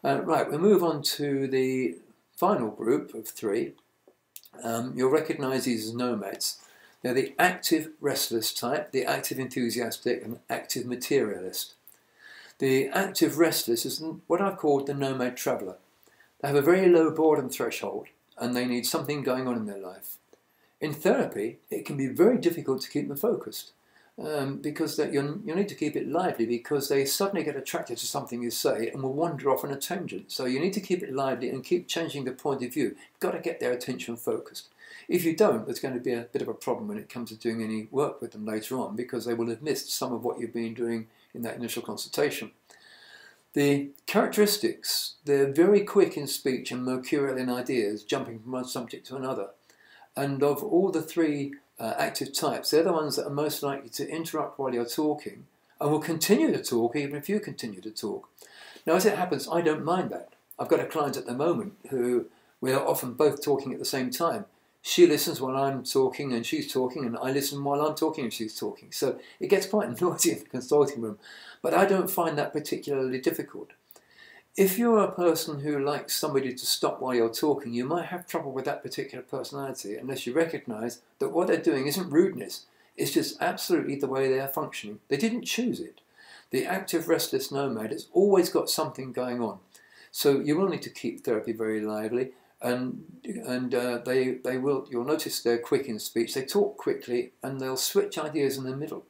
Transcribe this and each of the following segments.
Right, we move on to the final group of three. You'll recognise these as nomads. They're the active restless type, the active enthusiastic, and active materialist. The active restless is what I've called the nomad traveller. They have a very low boredom threshold and they need something going on in their life. In therapy, it can be very difficult to keep them focused because you need to keep it lively because they suddenly get attracted to something you say and will wander off on a tangent. So you need to keep it lively and keep changing the point of view. You've got to get their attention focused. If you don't, there's going to be a bit of a problem when it comes to doing any work with them later on because they will have missed some of what you've been doing in that initial consultation. The characteristics, they're very quick in speech and mercurial in ideas, jumping from one subject to another. And of all the three active types, they're the ones that are most likely to interrupt while you're talking and will continue to talk even if you continue to talk. Now, as it happens, I don't mind that. I've got a client at the moment who we are often both talking at the same time. She listens while I'm talking and she's talking, and I listen while I'm talking and she's talking. So it gets quite noisy in the consulting room, but I don't find that particularly difficult. If you're a person who likes somebody to stop while you're talking, you might have trouble with that particular personality unless you recognise that what they're doing isn't rudeness, it's just absolutely the way they are functioning. They didn't choose it. The active restless nomad has always got something going on. So you will need to keep therapy very lively, and you'll notice they're quick in speech, they talk quickly and they'll switch ideas in the middle.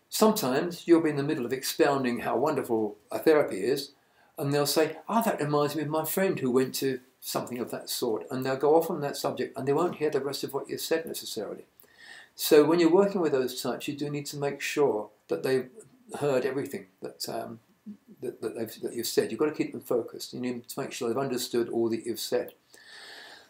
Sometimes you'll be in the middle of expounding how wonderful a therapy is, and they'll say, "Oh, that reminds me of my friend who went to something of that sort," and they'll go off on that subject and they won't hear the rest of what you said necessarily. So when you're working with those types, you do need to make sure that they've heard everything that you've said. You've got to keep them focused. You need to make sure they've understood all that you've said.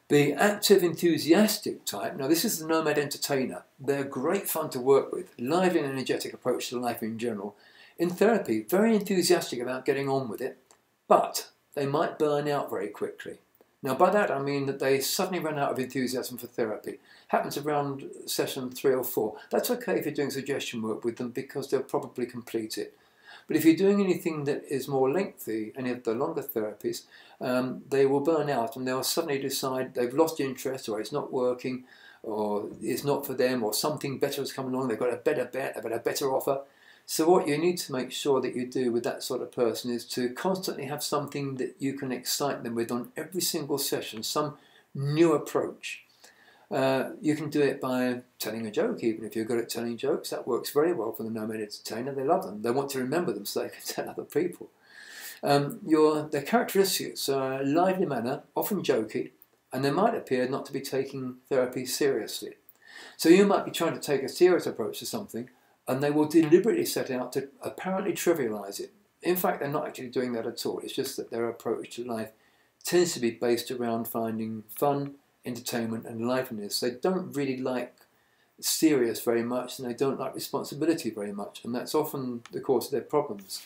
The active enthusiastic type, now this is the nomad entertainer. They're great fun to work with, lively and energetic approach to life in general. In therapy, very enthusiastic about getting on with it, but they might burn out very quickly. Now by that I mean that they suddenly run out of enthusiasm for therapy. Happens around session 3 or 4. That's okay if you're doing suggestion work with them because they'll probably complete it. But if you're doing anything that is more lengthy, any of the longer therapies, they will burn out and they'll suddenly decide they've lost interest or it's not working or it's not for them or something better has come along, they've got a better bet, they've got a better offer. So what you need to make sure that you do with that sort of person is to constantly have something that you can excite them with on every single session, some new approach. You can do it by telling a joke, even if you're good at telling jokes. That works very well for the nomad entertainer. They love them. They want to remember them so they can tell other people. Their characteristics are a lively manner, often jokey, and they might appear not to be taking therapy seriously. So you might be trying to take a serious approach to something, and they will deliberately set out to apparently trivialise it. In fact, they're not actually doing that at all. It's just that their approach to life tends to be based around finding fun, entertainment and liveliness. They don't really like serious very much and they don't like responsibility very much, and that's often the cause of their problems.